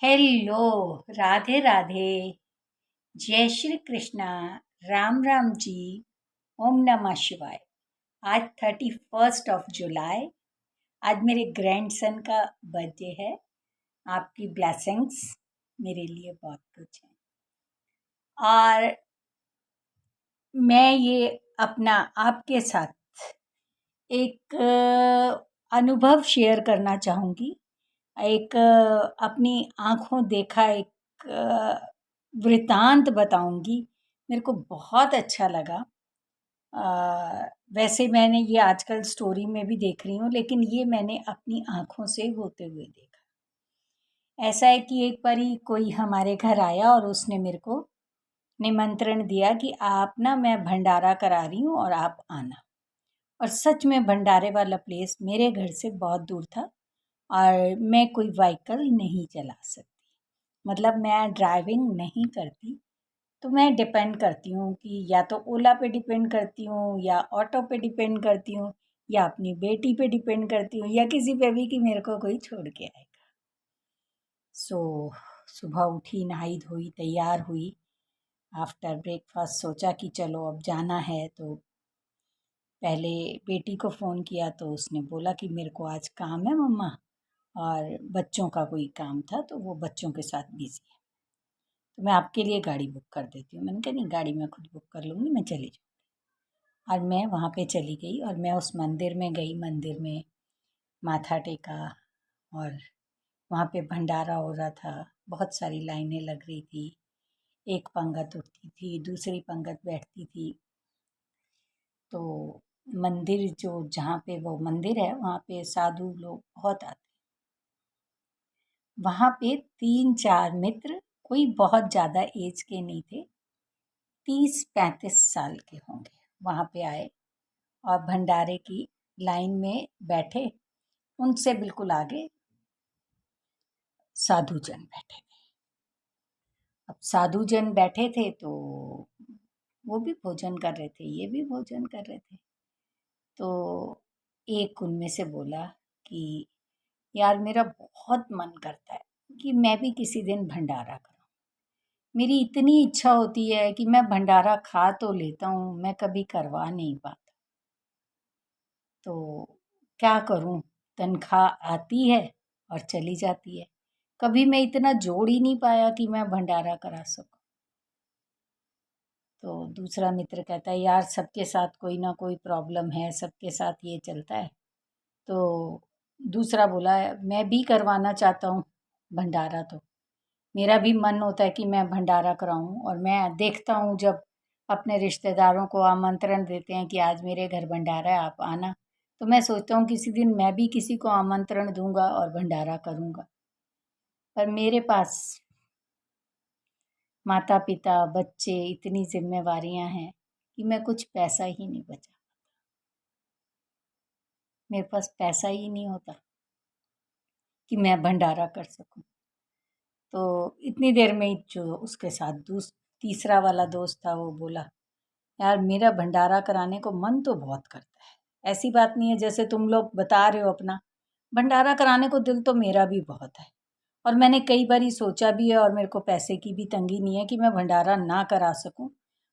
Hello, Radhe Radhe, जय श्री कृष्णा, राम राम जी, ओम नमः शिवाय। आज 31 जुलाई। आज मेरे ग्रैंडसन का बर्थडे है। आपकी ब्लेसिंग्स मेरे लिए बहुत कुछ है। और मैं ये अपना आपके साथ एक अनुभव शेयर करना चाहूँगी। एक अपनी आँखों देखा एक वृतांत बताऊँगी। मेरे को बहुत अच्छा लगा। वैसे मैंने ये आजकल स्टोरी में भी देख रही हूँ, लेकिन ये मैंने अपनी आँखों से होते हुए देखा। ऐसा है कि एक बारी कोई हमारे घर आया और उसने मेरे को निमंत्रण दिया कि आप ना, मैं भंडारा करा रही हूँ और आप आना। और सच में भंडारे वाला प्लेस मेरे घर से बहुत दूर था और मैं कोई व्हीकल नहीं चला सकती। मतलब मैं ड्राइविंग नहीं करती, तो मैं डिपेंड करती हूँ कि या तो ओला पे डिपेंड करती हूँ या ऑटो पे डिपेंड करती हूँ या अपनी बेटी पे डिपेंड करती हूँ या किसी पे भी कि मेरे को कोई छोड़ के आएगा। सो सुबह उठी, नहाई धोई, तैयार हुई। आफ्टर ब्रेकफास्ट सोचा कि चलो अब जाना है, तो पहले बेटी को फ़ोन किया तो उसने बोला कि मेरे को आज काम है मम्मा, और बच्चों का कोई काम था तो वो बच्चों के साथ बिज़ी है, तो मैं आपके लिए गाड़ी बुक कर देती हूँ। मैंने कहा नहीं, गाड़ी मैं खुद बुक कर लूँगी, मैं चली जाऊँ। और मैं वहाँ पे चली गई और मैं उस मंदिर में गई। मंदिर में माथा टेका और वहाँ पे भंडारा हो रहा था। बहुत सारी लाइनें लग रही थी। एक पंगत उठती थी, दूसरी पंगत बैठती थी। तो मंदिर जो जहाँ पे वो मंदिर है वहाँ पे साधु लोग बहुत आते। वहाँ पे 3-4 मित्र, कोई बहुत ज़्यादा एज के नहीं थे, 30-35 साल के होंगे, वहाँ पे आए और भंडारे की लाइन में बैठे। उनसे बिल्कुल आगे साधुजन बैठे थे। अब साधुजन बैठे थे तो वो भी भोजन कर रहे थे, ये भी भोजन कर रहे थे। तो एक उनमें से बोला कि यार, मेरा बहुत मन करता है कि मैं भी किसी दिन भंडारा करूं। मेरी इतनी इच्छा होती है कि मैं भंडारा खा तो लेता हूँ, मैं कभी करवा नहीं पाता। तो क्या करूं, तनख्वाह आती है और चली जाती है। कभी मैं इतना जोड़ ही नहीं पाया कि मैं भंडारा करा सकूं। तो दूसरा मित्र कहता है, यार सबके साथ कोई ना कोई प्रॉब्लम है, सबके साथ ये चलता है। तो दूसरा बोला, मैं भी करवाना चाहता हूँ भंडारा, तो मेरा भी मन होता है कि मैं भंडारा कराऊं। और मैं देखता हूँ जब अपने रिश्तेदारों को आमंत्रण देते हैं कि आज मेरे घर भंडारा है, आप आना, तो मैं सोचता हूँ किसी दिन मैं भी किसी को आमंत्रण दूंगा और भंडारा करूंगा। पर मेरे पास माता पिता, बच्चे, इतनी जिम्मेवारियां हैं कि मैं कुछ पैसा ही नहीं बचा। मेरे पास पैसा ही नहीं होता कि मैं भंडारा कर सकूं। तो इतनी देर में ही जो उसके साथ तीसरा वाला दोस्त था वो बोला, यार मेरा भंडारा कराने को मन तो बहुत करता है। ऐसी बात नहीं है जैसे तुम लोग बता रहे हो अपना, भंडारा कराने को दिल तो मेरा भी बहुत है। और मैंने कई बारी सोचा भी है, और मेरे को पैसे की भी तंगी नहीं है कि मैं भंडारा ना करा सकूं।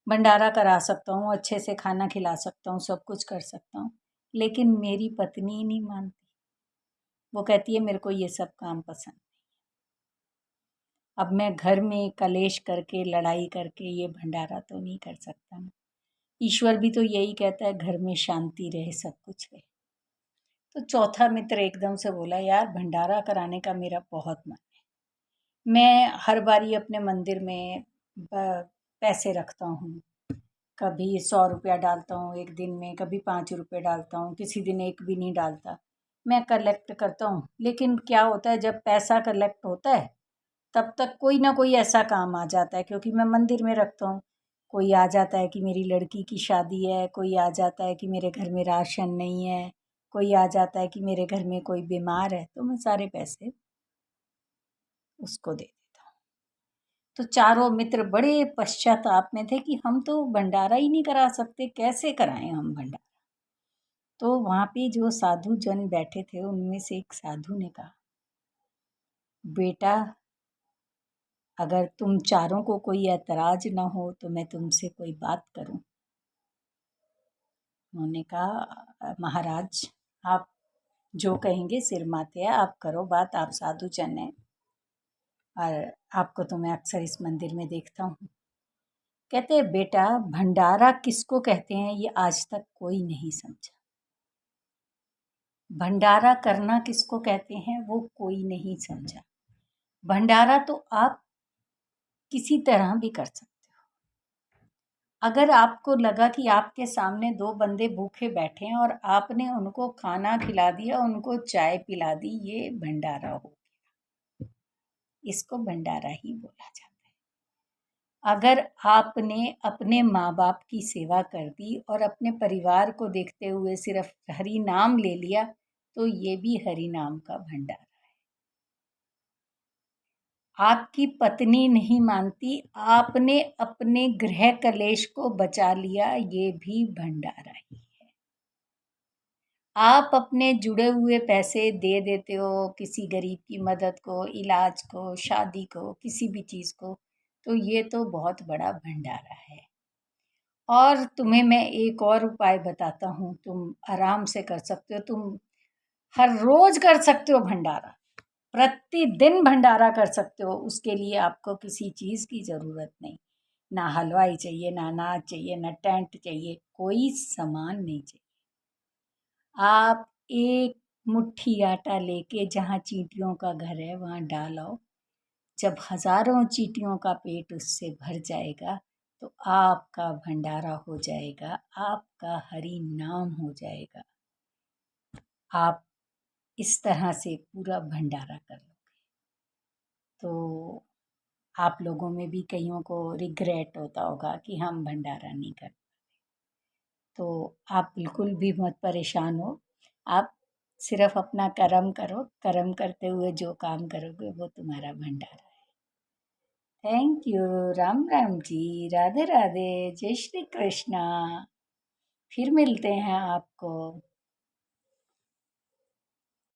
भंडारा करा सकता हूँ, अच्छे से खाना खिला सकता हूँ, सब कुछ कर सकता हूँ। लेकिन मेरी पत्नी ही नहीं मानती। वो कहती है मेरे को ये सब काम पसंद। अब मैं घर में कलेश करके, लड़ाई करके ये भंडारा तो नहीं कर सकता ना। ईश्वर भी तो यही कहता है, घर में शांति रहे, सब कुछ रहे। तो चौथा मित्र एकदम से बोला, यार भंडारा कराने का मेरा बहुत मन है। मैं हर बारी अपने मंदिर में पैसे रखता हूँ। कभी 100 रुपया डालता हूँ एक दिन में, कभी 5 रुपये डालता हूँ, किसी दिन एक भी नहीं डालता। मैं कलेक्ट करता हूँ, लेकिन क्या होता है जब पैसा कलेक्ट होता है तब तक कोई ना कोई ऐसा काम आ जाता है, क्योंकि मैं मंदिर में रखता हूँ। कोई आ जाता है कि मेरी लड़की की शादी है, कोई आ जाता है कि मेरे घर में राशन नहीं है, कोई आ जाता है कि मेरे घर में कोई बीमार है, तो मैं सारे पैसे उसको दे देता हूँ। तो चारों मित्र बड़े पश्चाताप में थे कि हम तो भंडारा ही नहीं करा सकते, कैसे कराएं हम भंडारा। तो वहाँ पे जो साधु जन बैठे थे उनमें से एक साधु ने कहा, बेटा अगर तुम चारों को कोई ऐतराज ना हो तो मैं तुमसे कोई बात करूं। उन्होंने कहा, महाराज आप जो कहेंगे सिर माथे है, आप करो बात, आप साधु जन हैं और आपको तो मैं अक्सर इस मंदिर में देखता हूँ। कहते हैं, बेटा भंडारा किसको कहते हैं ये आज तक कोई नहीं समझा। भंडारा करना किसको कहते हैं वो कोई नहीं समझा। भंडारा तो आप किसी तरह भी कर सकते हो। अगर आपको लगा कि आपके सामने दो बंदे भूखे बैठे हैं और आपने उनको खाना खिला दिया, उनको चाय पिला दी, ये भंडारा हो गया। इसको भंडारा ही बोला जाता है। अगर आपने अपने माँ बाप की सेवा कर दी और अपने परिवार को देखते हुए सिर्फ हरि नाम ले लिया, तो ये भी हरि नाम का भंडारा। आपकी पत्नी नहीं मानती, आपने अपने गृह कलेश को बचा लिया, ये भी भंडारा ही है। आप अपने जुड़े हुए पैसे दे देते हो किसी गरीब की मदद को, इलाज को, शादी को, किसी भी चीज़ को, तो ये तो बहुत बड़ा भंडारा है। और तुम्हें मैं एक और उपाय बताता हूँ, तुम आराम से कर सकते हो। तुम हर रोज कर सकते हो भंडारा, प्रतिदिन भंडारा कर सकते हो। उसके लिए आपको किसी चीज़ की ज़रूरत नहीं, ना हलवाई चाहिए, ना अनाज चाहिए, ना टेंट चाहिए, कोई सामान नहीं चाहिए। आप एक मुट्ठी आटा लेके जहाँ चींटियों का घर है वहाँ डाल आओ। जब हजारों चींटियों का पेट उससे भर जाएगा तो आपका भंडारा हो जाएगा, आपका हरि नाम हो जाएगा। आप इस तरह से पूरा भंडारा कर लोगे तो आप लोगों में भी कईयों को रिग्रेट होता होगा कि हम भंडारा नहीं कर। तो आप बिल्कुल भी मत परेशान हो। आप सिर्फ अपना कर्म करो, कर्म करते हुए जो काम करोगे वो तुम्हारा भंडारा है। Thank you. राम राम जी, राधे राधे, जय श्री कृष्णा। फिर मिलते हैं आपको।